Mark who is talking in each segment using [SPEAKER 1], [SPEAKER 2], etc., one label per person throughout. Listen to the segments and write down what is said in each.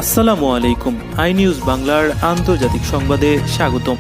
[SPEAKER 1] আসসালামু আলাইকুম। I news বাংলার আন্তর্জাতিক সংবাদে স্বাগতম।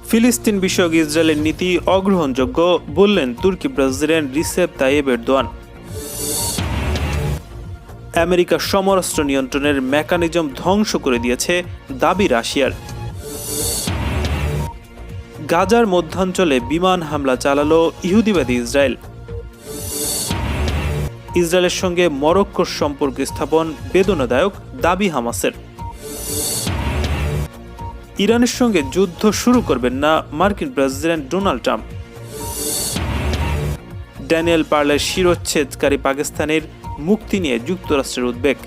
[SPEAKER 1] ফিলিস্তিন বিষয়ক ইসরায়েলের নীতি অগ্রহণযোগ্য বললেন তুর্কি president Recep Tayyip Erdogan. America সমরাস্ত্র নিয়ন্ত্রণের মেকানিজম ধ্বংস করে দিয়েছে দাবি রাশিয়ার। গাজার মধ্যাঞ্চলে বিমান হামলা চালালো ইহুদিবাদী ইসরায়েল। ইসরায়েলের সঙ্গে মরক্কোর সম্পর্ক স্থাপন বেদনাদায়ক দাবি হামাসের। ইরানের সঙ্গে যুদ্ধ শুরু করবেন না মার্কিন প্রেসিডেন্ট ডোনাল্ড ট্রাম্প। ড্যানিয়েল পার্লের শিরোচ্ছেদকারী পাকিস্তানের মুক্তি নিয়ে যুক্তরাষ্ট্রের উদ্বেগ।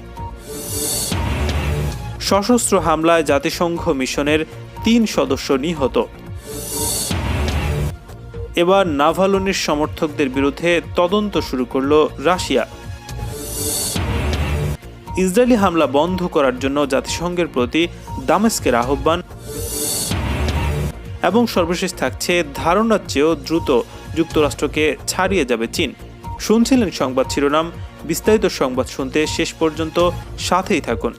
[SPEAKER 1] সশস্ত্র হামলায় জাতিসংঘ মিশনের ৩ সদস্য নিহত। এবার নাভালনির সমর্থকদের বিরুদ্ধে তদন্ত শুরু করল রাশিয়া। ইসরায়েলি হামলা বন্ধ করার জন্য জাতিসংঘের প্রতি দামেস্কের আহ্বান। এবং সর্বশেষ থাকছে ধারণার চেয়েও দ্রুত যুক্তরাষ্ট্রকে ছাড়িয়ে যাবে চীন। শুনছিলেন সংবাদ শিরোনাম, বিস্তারিত সংবাদ শুনতে শেষ পর্যন্ত সাথেই থাকুন।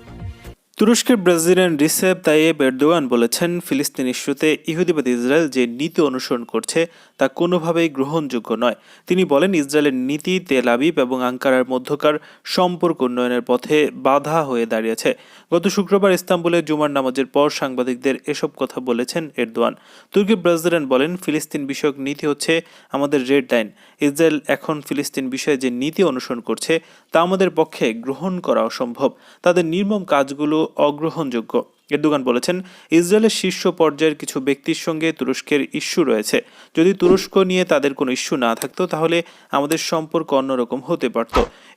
[SPEAKER 1] তুরস্কের প্রেসিডেন্ট রিসেপ তাইয়েব এরদোয়ান বলেছেন, ফিলিস্তিন ইস্যুতে ইহুদিবাদী ইসরায়েল যে নীতি অনুসরণ করছে তা কোনোভাবেই গ্রহণযোগ্য নয়। তিনি বলেন, ইসরায়েলের নীতি তেল আবিব এবং আঙ্কারার মধ্যকার সম্পর্ক উন্নয়নের পথে বাধা হয়ে দাঁড়িয়েছে। গত শুক্রবার ইস্তাম্বুলে জুমার নামাজের পর সাংবাদিকদের এসব কথা বলেছেন এরদোয়ান। তুর্কি প্রেসিডেন্ট বলেন, ফিলিস্তিন বিষয়ক নীতি হচ্ছে আমাদের রেড লাইন। ইসরায়েল এখন ফিলিস্তিন বিষয়ে যে নীতি অনুসরণ করছে তা আমাদের পক্ষে গ্রহণ করা অসম্ভব। তাদের নির্মম কাজগুলো অগ্রহণযোগ্য। এরদোগান বলেছেন, ইসরায়েলের শীর্ষ পর্যায়ের কিছু ব্যক্তির সঙ্গে তুরস্কের ইস্যু রয়েছে। যদি তুরস্ক নিয়ে তাদের কোনো ইস্যু না থাকতো তাহলে আমাদের সম্পর্ক অন্যরকম হতে পারত।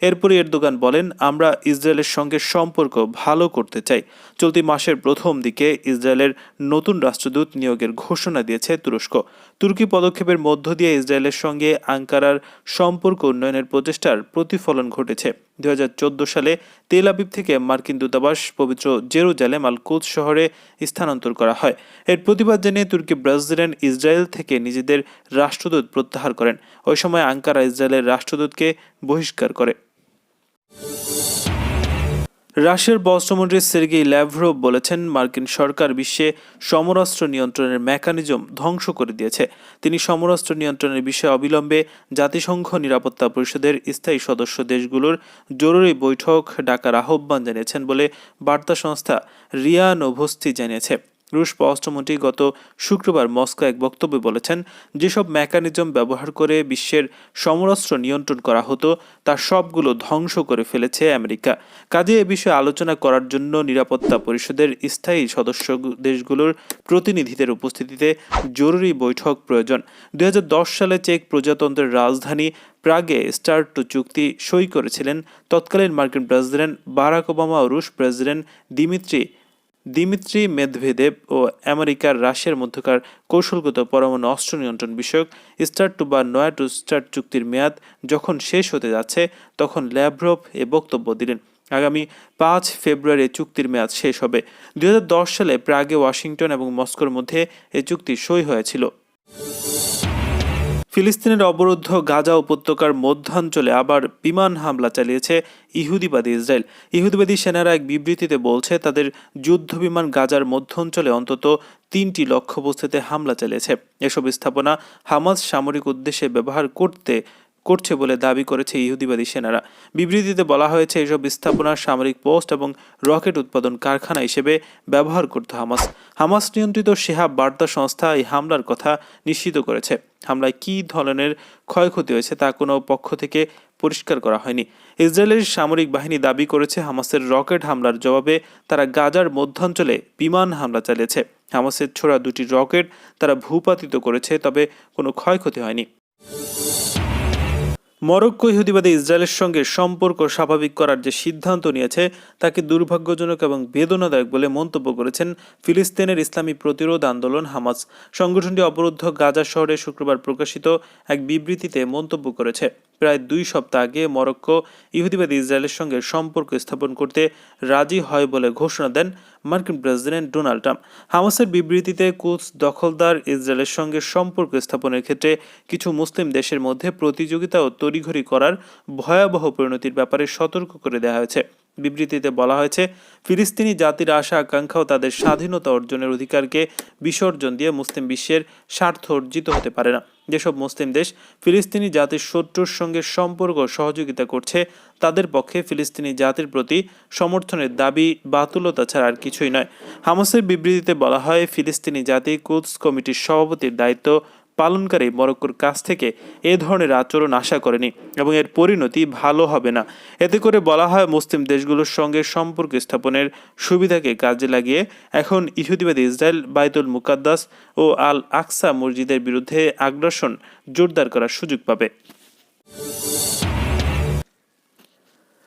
[SPEAKER 1] এরপরে এরদোগান বলেন, আমরা ইসরায়েলের সঙ্গে সম্পর্ক ভালো করতে চাই। চলতি মাসের প্রথম দিকে ইসরায়েলের নতুন রাষ্ট্রদূত নিয়োগের ঘোষণা দিয়েছে তুরস্ক। তুর্কি পদক্ষেপের মধ্য দিয়ে ইসরায়েলের সঙ্গে আঙ্কারার সম্পর্ক উন্নয়নের প্রচেষ্টার প্রতিফলন ঘটেছে। 2014 সালে তেল আবিব থেকে মার্কিন দূতাবাস পবিত্র জেরুজালেম আল কুদস শহরে স্থানান্তর করা হয়। এর প্রতিবাদ জানিয়ে তুর্কি প্রেসিডেন্ট ইসরায়েল থেকে নিজেদের রাষ্ট্রদূত প্রত্যাহার করেন। ওই সময় আঙ্কারা ইসরায়েলের রাষ্ট্রদূতকে বহিষ্কার করে। রাশিয়ার পররাষ্ট্রমন্ত্রী সের্গেই ল্যাভরভ বলেছেন, মার্কিন সরকার বিশ্বে সমরাস্ত্র নিয়ন্ত্রণের মেকানিজম ধ্বংস করে দিয়েছে। তিনি সমরাস্ত্র নিয়ন্ত্রণের বিষয়ে অবিলম্বে জাতিসংঘ নিরাপত্তা পরিষদের স্থায়ী সদস্য দেশগুলোর জরুরি বৈঠক ডাকার আহ্বান জানিয়েছেন বলে বার্তা সংস্থা রিয়া নোভোস্তি জানিয়েছে। রুশ পররাষ্ট্রমন্ত্রী গত শুক্রবার মস্কো এক বক্তব্যে বলেছেন, যেসব মেকানিজম ব্যবহার করে বিশ্বের সমরাস্ত্র নিয়ন্ত্রণ করা হতো তার সবগুলো ধ্বংস করে ফেলেছে আমেরিকা। কাজে এ বিষয়ে আলোচনা করার জন্য নিরাপত্তা পরিষদের স্থায়ী সদস্য দেশগুলোর প্রতিনিধিদের উপস্থিতিতে জরুরি বৈঠক প্রয়োজন। 2010 সালে চেক প্রজাতন্ত্রের রাজধানী প্রাগে স্টার্ট টু চুক্তি সই করেছিলেন তৎকালীন মার্কিন প্রেসিডেন্ট বারাক ওবামা ও রুশ প্রেসিডেন্ট দিমিত্রি মেদভেদেভ ও আমেরিকার রাশিয়ার মধ্যকার কৌশলগত পরমাণু অস্ত্র নিয়ন্ত্রণ বিষয়ক স্টার্ট টু বা নয়া টু স্টার্ট চুক্তির মেয়াদ যখন শেষ হতে যাচ্ছে তখন ল্যাভরভ এ বক্তব্য দিলেন। আগামী 5 ফেব্রুয়ারি চুক্তির মেয়াদ শেষ হবে। 2010 সালে প্রাগে ওয়াশিংটন এবং মস্কোর মধ্যে এই চুক্তি সই হয়েছিল। ফিলিস্তিনের অবরুদ্ধ গাজা উপত্যকার মধ্যাঞ্চলে আবার বিমান হামলা চালিয়েছে ইহুদিবাদী ইসরায়েল। ইহুদিবাদী সেনারা এক বিবৃতিতে বলছে, তাদের যুদ্ধ বিমান গাজার মধ্যাঞ্চলে অন্তত 3টি লক্ষ্যবস্তুতে হামলা চালিয়েছে। এসব স্থাপনা হামাস সামরিক উদ্দেশ্যে ব্যবহার করছে বলে দাবি করেছে ইহুদিবাদী সেনারা। বিবৃতিতে বলা হয়েছে, এসব স্থাপনা সামরিক পোস্ট এবং রকেট উৎপাদন কারখানা হিসেবে ব্যবহার করত হামাস নিয়ন্ত্রিত শেহাব বার্তা সংস্থা এই হামলার কথা নিশ্চিত করেছে। হামলায় কী ধরনের ক্ষয়ক্ষতি হয়েছে তা কোনো পক্ষ থেকে পরিষ্কার করা হয়নি। ইসরায়েলের সামরিক বাহিনী দাবি করেছে, হামাসের রকেট হামলার জবাবে তারা গাজার মধ্যাঞ্চলে বিমান হামলা চালিয়েছে। হামাসের ছোড়া 2টি রকেট তারা ভূপাতিত করেছে, তবে কোনো ক্ষয়ক্ষতি হয়নি। মরক্কো ইহুদিবাদী ইসরায়েলের সঙ্গে সম্পর্ক স্বাভাবিক করার যে সিদ্ধান্ত নিয়েছে তাকে দুর্ভাগ্যজনক এবং বেদনাদায়ক বলে মন্তব্য করেছেন ফিলিস্তিনের ইসলামী প্রতিরোধ আন্দোলন হামাস। সংগঠনটি অবরুদ্ধ গাজা শহরে শুক্রবার প্রকাশিত এক বিবৃতিতে মন্তব্য করেছে, প্রায় 2 সপ্তাহ আগে মরক্কো ইহুদিবাদী ইসরায়েলের সঙ্গে সম্পর্ক স্থাপন করতে রাজি হয় বলে ঘোষণা দেন মার্কিন প্রেসিডেন্ট ডোনাল্ড ট্রাম্প। হামাসের বিবৃতিতে কুদস দখলদার ইসরায়েলের সঙ্গে সম্পর্ক স্থাপনের ক্ষেত্রে কিছু মুসলিম দেশের মধ্যে প্রতিযোগিতা ও তড়িঘড়ি করার ভয়াবহ পরিণতির ব্যাপারে সতর্ক করে দেওয়া হয়েছে। বিবৃতিতে বলা হয়েছে, ফিলিস্তিনি জাতির আশা আকাঙ্ক্ষা ও তাদের স্বাধীনতা অর্জনের অধিকারকে বিসর্জন দিয়ে মুসলিম বিশ্বের স্বার্থ অর্জিত হতে পারে না। যেসব মুসলিম দেশ ফিলিস্তিনি জাতির শত্রুর সঙ্গে সম্পর্ক সহযোগিতা করছে, তাদের পক্ষে ফিলিস্তিনি জাতির প্রতি সমর্থনের দাবি বাতুলতা ছাড়া আর কিছুই নয়। হামাসের বিবৃতিতে বলা হয়, ফিলিস্তিনি জাতি কুদস কমিটির সভাপতির দায়িত্ব পালনকারী মরক্কোর কাছ থেকে এ ধরনের আচরণ আশা করেনি এবং এর পরিণতি ভালো হবে না। এতে করে বলা হয়, মুসলিম দেশগুলোর সঙ্গে সম্পর্ক স্থাপনের সুবিধাকে কাজে লাগিয়ে এখন ইহুদিবাদী ইসরায়েল বাইতুল মুকাদ্দাস ও আল আকসা মসজিদের বিরুদ্ধে আগ্রাসন জোরদার করার সুযোগ পাবে।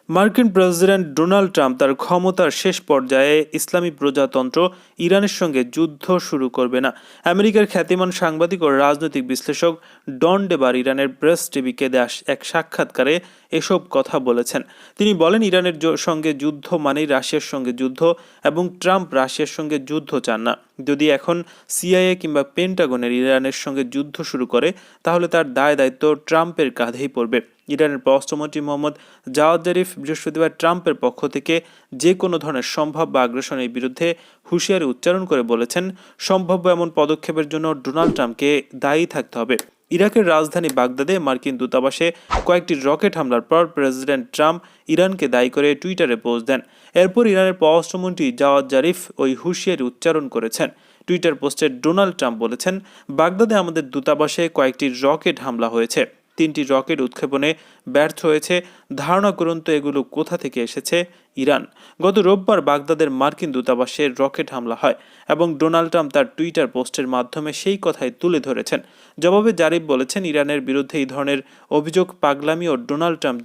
[SPEAKER 1] মার্কিন প্রেসিডেন্ট ডোনাল্ড ট্রাম্প তার ক্ষমতার শেষ পর্যায়ে ইসলামী প্রজাতন্ত্র ইরানের সঙ্গে যুদ্ধ শুরু করবে না। আমেরিকার খ্যাতিমান সাংবাদিক ও রাজনৈতিক বিশ্লেষক ডন ডেবার ইরানের প্রেস টিভিকে দেয়া এক সাক্ষাৎকারে এসব কথা বলেছেন। তিনি বলেন, ইরানের সঙ্গে যুদ্ধ মানেই রাশিয়ার সঙ্গে যুদ্ধ এবং ট্রাম্প রাশিয়ার সঙ্গে যুদ্ধ চান না। যদি এখন সিআইএ কিংবা পেন্টাগনের ইরানের সঙ্গে যুদ্ধ শুরু করে, তাহলে তার দায় দায়িত্ব ট্রাম্পের কাঁধেই পড়বে। ইরানের পররাষ্ট্রমন্ত্রী মোহাম্মদ জাওয়াদ জারিফ বৃহস্পতিবার ট্রাম্পের পক্ষ থেকে যে কোনো ধরনের সম্ভাব্য আগ্রাসনের বিরুদ্ধে হুঁশিয়ারি উচ্চারণ করে বলেছেন, সম্ভাব্য এমন পদক্ষেপের জন্য ডোনাল্ড ট্রাম্পকে দায়ী থাকতে হবে। ইরাকের রাজধানী বাগদাদে মার্কিন দূতাবাসে কয়েকটি রকেট হামলার পর প্রেসিডেন্ট ট্রাম্প ইরানকে দায়ী করে টুইটারে পোস্ট দেন। এরপর ইরানের পররাষ্ট্রমন্ত্রী জাওয়াদ জারিফ ওই হুঁশিয়ারি উচ্চারণ করেছেন। টুইটার পোস্টে ডোনাল্ড ট্রাম্প বলেছেন, বাগদাদে আমাদের দূতাবাসে কয়েকটি রকেট হামলা হয়েছে, 3টি রকেট উৎক্ষেপণে ব্যর্থ হয়েছে। ধারণা করুন তো এগুলো কোথা থেকে এসেছে? ইরান। গত রোববার বাগদাদের মার্কিন দূতাবাসে রকেট হামলা হয় এবং ডোনাল্ড ট্রাম্প তার টুইটার পোস্টের মাধ্যমে সেই কথাই তুলে ধরেছেন। জবাবে জারিফ বলেছেন, ইরানের বিরুদ্ধে এই ধরনের অভিযোগ পাগলামি ও ডোনাল্ড ট্রাম্প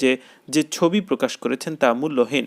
[SPEAKER 1] যে ছবি প্রকাশ করেছেন তা মূল্যহীন।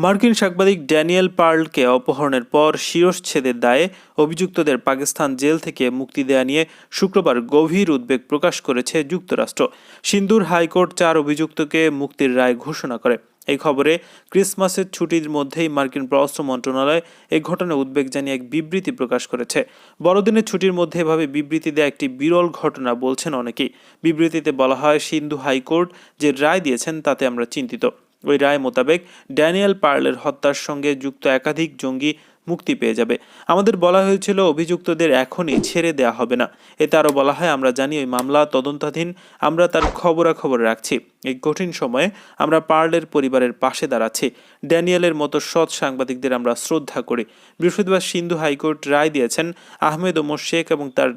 [SPEAKER 1] মার্কিন সাংবাদিক ড্যানিয়েল পার্লকে অপহরণের পর শিরশ্ছেদের দায়ে অভিযুক্তদের পাকিস্তান জেল থেকে মুক্তি দেয়া নিয়ে শুক্রবার গভীর উদ্বেগ প্রকাশ করেছে যুক্তরাষ্ট্র। সিন্দুর হাইকোর্ট 4 অভিযুক্তকে মুক্তির রায় ঘোষণা করে। এই খবরে ক্রিসমাসের ছুটির মধ্যেই মার্কিন পররাষ্ট্র মন্ত্রণালয় এই ঘটনায় উদ্বেগ জানিয়ে এক বিবৃতি প্রকাশ করেছে। বড়দিনের ছুটির মধ্যে এভাবে বিবৃতি দেয়া একটি বিরল ঘটনা বলছেন অনেকেই। বিবৃতিতে বলা হয়, সিন্ধু হাইকোর্ট যে রায় দিয়েছেন তাতে আমরা চিন্তিত। ওই রায় মোতাবেক ড্যানিয়েল পার্লের হত্যার সঙ্গে যুক্ত একাধিক জঙ্গি মুক্তি পেয়ে যাবে। আমাদের বলা হয়েছিল অভিযুক্তদের এখনই ছেড়ে দেয়া হবে না। এতে আরও বলা হয়, আমরা জানি ওই মামলা তদন্তাধীন, আমরা তার খবরাখবর রাখছি। এই কঠিন সময়ে আমরা পার্লের পরিবারের পাশে দাঁড়াচ্ছি। ড্যানিয়েলের মতো সৎ সাংবাদিকদের আমরা শ্রদ্ধা করি। বৃহস্পতিবার সিন্ধু হাইকোর্ট রায় দিয়েছেন, আহমেদ ওমর শেখ এবং তার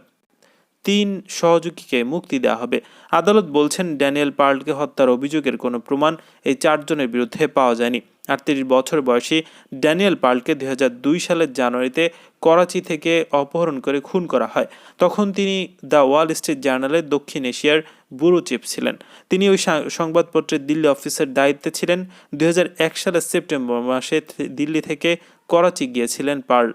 [SPEAKER 1] 3 সহযোগীকে মুক্তি দেওয়া হবে। আদালত বলছেন, ড্যানিয়েল পার্লকে হত্যার অভিযোগের কোনো প্রমাণ এই 4 জনের বিরুদ্ধে পাওয়া যায়নি। 38 বছর বয়সী ড্যানিয়েল পার্লকে 2002 সালের জানুয়ারিতে করাচি থেকে অপহরণ করে খুন করা হয়। তখন তিনি দ্য ওয়াল স্ট্রিট জার্নালের দক্ষিণ এশিয়ার ব্যুরো চিফ ছিলেন। তিনি ওই সংবাদপত্রের দিল্লি অফিসের দায়িত্বে ছিলেন। 2001 সালের সেপ্টেম্বর মাসে দিল্লি থেকে করাচি গিয়েছিলেন পার্ল।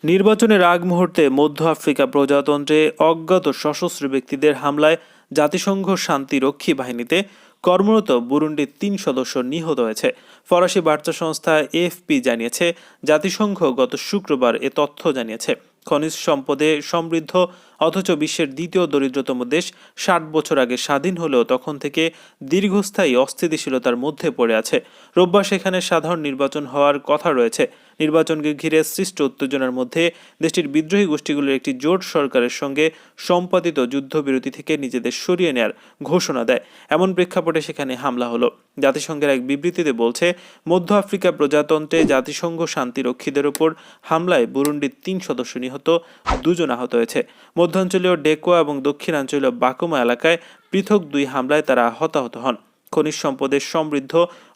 [SPEAKER 1] নির্বাচনের আগ মুহূর্তে মধ্য আফ্রিকা প্রজাতন্ত্রে অজ্ঞাত সশস্ত্র ব্যক্তিদের হামলায় জাতিসংঘ শান্তিরক্ষী বাহিনীতে কর্মরত বুরুন্ডির 3 সদস্য নিহত হয়েছে। ফরাসি বার্তা সংস্থা এএফপি জানিয়েছে, জাতিসংঘ গত শুক্রবার এ তথ্য জানিয়েছে। খনিজ সম্পদে সমৃদ্ধ অথচ বিশ্বের দ্বিতীয় দরিদ্রতম দেশ 60 বছর আগে স্বাধীন হলেও তখন থেকে দীর্ঘস্থায়ী অস্থিতিশীলতার মধ্যে পড়ে আছে। রোববার সেখানে সাধারণ নির্বাচন হওয়ার কথা রয়েছে। নির্বাচনকে ঘিরে সৃষ্ট উত্তেজনার মধ্যে দেশটির বিদ্রোহী গোষ্ঠীগুলোর একটি জোট সরকারের সঙ্গে সম্পাদিত যুদ্ধবিরতি থেকে নিজেদের সরিয়ে নেয়ার ঘোষণা দেয়। এমন প্রেক্ষাপটে সেখানে হামলা হলো। জাতিসংঘের এক বিবৃতিতে বলছে, মধ্য আফ্রিকা প্রজাতন্ত্রে জাতিসংঘ শান্তিরক্ষীদের ওপর হামলায় বুরুন্ডির 3 সদস্য নিহত, 2 জন আহত হয়েছে। মধ্যাঞ্চলীয় ডেকোয়া এবং দক্ষিণাঞ্চলীয় বাকুমা এলাকায় পৃথক 2 হামলায় তারা হতাহত হন। খনিজ সম্পদের সমৃদ্ধ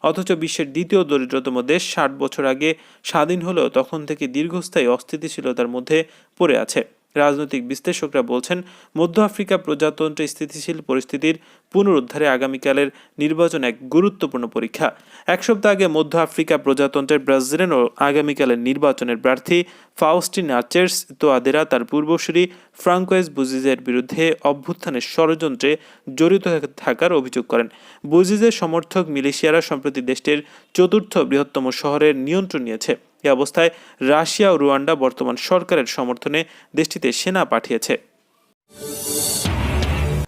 [SPEAKER 1] অথচ বিশ্বের দ্বিতীয় দরিদ্রতম দেশ 60 বছর আগে স্বাধীন হলেও তখন থেকে দীর্ঘস্থায়ী অস্থিতিশীলতার মধ্যে পড়ে আছে। রাজনৈতিক বিশ্লেষকরা বলছেন, মধ্য আফ্রিকা প্রজাতন্ত্রে স্থিতিশীল পরিস্থিতির পুনরুদ্ধারে আগামীকালের নির্বাচন এক গুরুত্বপূর্ণ পরীক্ষা। 1 সপ্তাহ আগে মধ্য আফ্রিকা প্রজাতন্ত্রের প্রেসিডেন্ট ও আগামীকালের নির্বাচনের প্রার্থী ফাউস্টিন আর্চেস তোয়াদেরা তার পূর্বসূরি ফ্রাঙ্কোয়েজ বুজিজের বিরুদ্ধে অভ্যুত্থানের ষড়যন্ত্রে জড়িত থাকার অভিযোগ করেন। বুজিজের সমর্থক মিলিশিয়ারা সম্প্রতি দেশটির 4র্থ বৃহত্তম শহরের নিয়ন্ত্রণ নিয়েছে। এই অবস্থায় রাশিয়া ও রুয়ান্ডা বর্তমান সরকারের সমর্থনে দেশটিতে সেনা পাঠিয়েছে।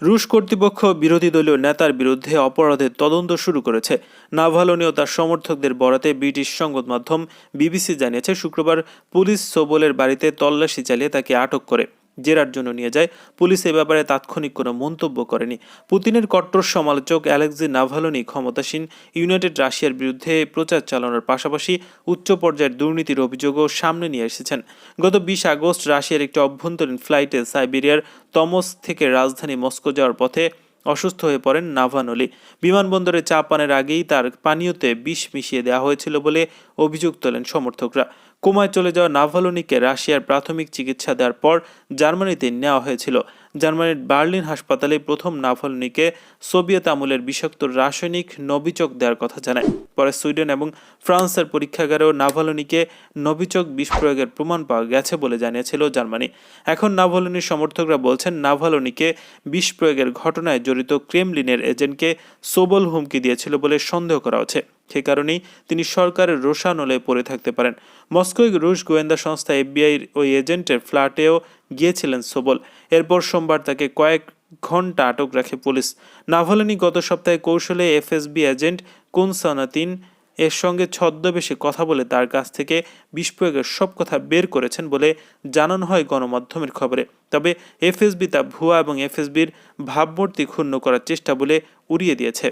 [SPEAKER 1] রুশ কর্তৃপক্ষ বিরোধী দলীয় নেতার বিরুদ্ধে অপরাধের তদন্ত শুরু করেছে। নাভালনি ও তার সমর্থকদের বরাতে ব্রিটিশ সংবাদ মাধ্যম বিবিসি জানিয়েছে, শুক্রবার পুলিশ সোবলের বাড়িতে তল্লাশি চালিয়ে তাকে আটক করে জেরার জন্য নিয়ে যায়। পুলিশ এ ব্যাপারে তাৎক্ষণিক কোনো মন্তব্য করেনি। পুতিনের কট্টর সমালোচক অ্যালেক্সি নাভালনি ক্ষমতাসীন ইউনাইটেড রাশিয়ার বিরুদ্ধে প্রচার চালানোর পাশাপাশি উচ্চ পর্যায়ের দুর্নীতির অভিযোগও সামনে নিয়ে এসেছেন। গত 20 আগস্ট রাশিয়ার একটি অভ্যন্তরীণ ফ্লাইটে সাইবেরিয়ার তমস থেকে রাজধানী মস্কো যাওয়ার পথে অসুস্থ হয়ে পড়েন নাভালনি। বিমানবন্দরে চা পানের আগেই তার পানীয়তে বিষ মিশিয়ে দেওয়া হয়েছিল বলে অভিযোগ তোলেন সমর্থকরা। কোমায় চলে যাওয়া নাভালনিকে রাশিয়ার প্রাথমিক চিকিৎসা দেওয়ার পর জার্মানিতে নেওয়া হয়েছিল। জার্মানির বার্লিন হাসপাতালে প্রথম নাভালনিকে সোভিয়েত আমলের বিষাক্ত রাসায়নিক নবিচক দেওয়ার কথা জানায়। পরে সুইডেন এবং ফ্রান্সের পরীক্ষাগারেও নাভালনিকে নবিচক বিষ প্রয়োগের প্রমাণ পাওয়া গেছে বলে জানিয়েছিল জার্মানি। এখন নাভালনির সমর্থকরা বলছেন, নাভালনিকে বিষ প্রয়োগের ঘটনায় জড়িত ক্রেমলিনের এজেন্টকে সোবল হুমকি দিয়েছিল বলে সন্দেহ করা হচ্ছে। সে কারণেই তিনি সরকারের রোষানলে পড়ে থাকতে পারেন। মস্কোয় রুশ গোয়েন্দা সংস্থা এফবিআইর ওই এজেন্টের ফ্ল্যাটেও গিয়েছিলেন সোবল। এরপর সোমবার তাকে কয়েক ঘন্টা আটক রাখে পুলিশ। নাভালনি গত সপ্তাহে কৌশলে এফএসবি এজেন্ট কোনস্তান্তিন এর সঙ্গে ছদ্মবেশে কথা বলে তার কাছ থেকে বিষ প্রয়োগের সব কথা বের করেছেন বলে জানানো হয় গণমাধ্যমের খবরে। তবে এফএসবি তা ভুয়া এবং এফএসবির ভাবমূর্তি ক্ষুণ্ণ করার চেষ্টা বলে উড়িয়ে দিয়েছে।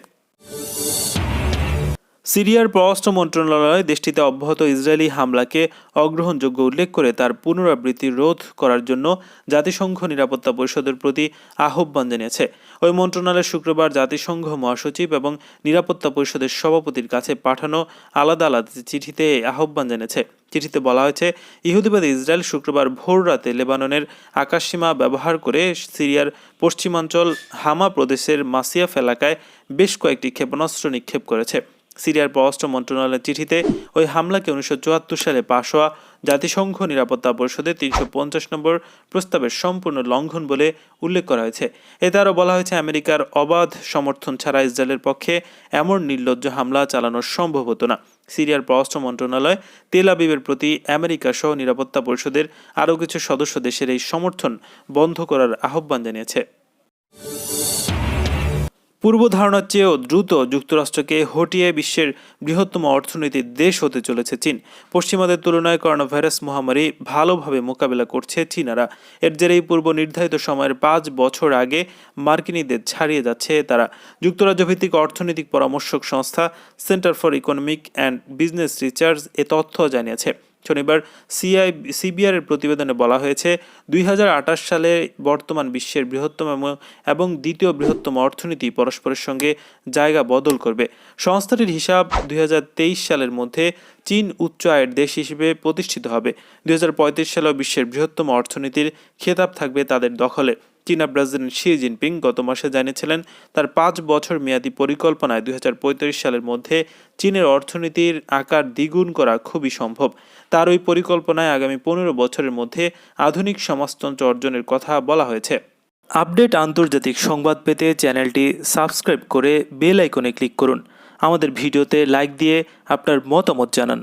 [SPEAKER 1] সিরিয়ার পররাষ্ট্র মন্ত্রণালয় দেশটিতে অব্যাহত ইসরায়েলি হামলাকে অগ্রহণযোগ্য উল্লেখ করে তার পুনরাবৃত্তি রোধ করার জন্য জাতিসংঘ নিরাপত্তা পরিষদের প্রতি আহ্বান জানিয়েছে। ওই মন্ত্রণালয় শুক্রবার জাতিসংঘ মহাসচিব এবং নিরাপত্তা পরিষদের সভাপতির কাছে পাঠানো আলাদা আলাদা চিঠিতে আহ্বান জানিয়েছে। চিঠিতে বলা হয়েছে, ইহুদিবাদী ইসরায়েল শুক্রবার ভোর রাতে লেবাননের আকাশসীমা ব্যবহার করে সিরিয়ার পশ্চিমাঞ্চল হামা প্রদেশের মাসিয়াফ এলাকায় বেশ কয়েকটি ক্ষেপণাস্ত্র নিক্ষেপ করেছে। সিরিয়ার পররাষ্ট্র মন্ত্রণালয়ের চিঠিতে ওই হামলাকে 1974 সালে পাশ হওয়া জাতিসংঘ নিরাপত্তা পরিষদের 350 নম্বর প্রস্তাবের সম্পূর্ণ লঙ্ঘন বলে উল্লেখ করা হয়েছে। এতে আরও বলা হয়েছে, আমেরিকার অবাধ সমর্থন ছাড়া ইসরায়েলের পক্ষে এমন নির্লজ্জ হামলা চালানো সম্ভব হতো না। সিরিয়ার পররাষ্ট্র মন্ত্রণালয় তেল আবিবের প্রতি আমেরিকা সহ নিরাপত্তা পরিষদের আরও কিছু সদস্য দেশের এই সমর্থন বন্ধ করার আহ্বান জানিয়েছে। পূর্ব ধারণার চেয়েও দ্রুত যুক্তরাষ্ট্রকে হটিয়ে বিশ্বের বৃহত্তম অর্থনীতির দেশ হতে চলেছে চীন। পশ্চিমাদের তুলনায় করোনা ভাইরাস মহামারী ভালোভাবে মোকাবেলা করছে চীনারা। এর জেরেই পূর্ব নির্ধারিত সময়ের 5 বছর আগে মার্কিনীদের ছাড়িয়ে যাচ্ছে তারা। যুক্তরাজ্য ভিত্তিক অর্থনৈতিক পরামর্শক সংস্থা centre for economic and business research এ তথ্য জানিয়েছে। শনিবার সিবিআর এর প্রতিবেদনে বলা হয়েছে, 2028 সালে বর্তমান বিশ্বের বৃহত্তম এবং দ্বিতীয় বৃহত্তম অর্থনীতি পরস্পরের সঙ্গে জায়গা বদল করবে। সংস্থাটির হিসাব 2023 সালের মধ্যে চীন উচ্চ আয়ের দেশ হিসেবে প্রতিষ্ঠিত হবে। 2035 সালেও বিশ্বের বৃহত্তম অর্থনীতির খেতাব থাকবে তাদের দখলে। চীনা প্রেসিডেন্ট শি জিনপিং গত মাসে জানিয়েছিলেন, তার 5 বছর মেয়াদী পরিকল্পনায় 2035 সালের মধ্যে চীনের অর্থনীতির আকার দ্বিগুণ করা খুবই সম্ভব। তার ওই পরিকল্পনায় আগামী 15 বছরের মধ্যে আধুনিক সমাজতন্ত্র অর্জনের কথা বলা হয়েছে। আপডেট আন্তর্জাতিক সংবাদ পেতে চ্যানেলটি সাবস্ক্রাইব করে বেল আইকনে ক্লিক করুন। আমাদের ভিডিওতে লাইক দিয়ে আপনার মতামত জানান।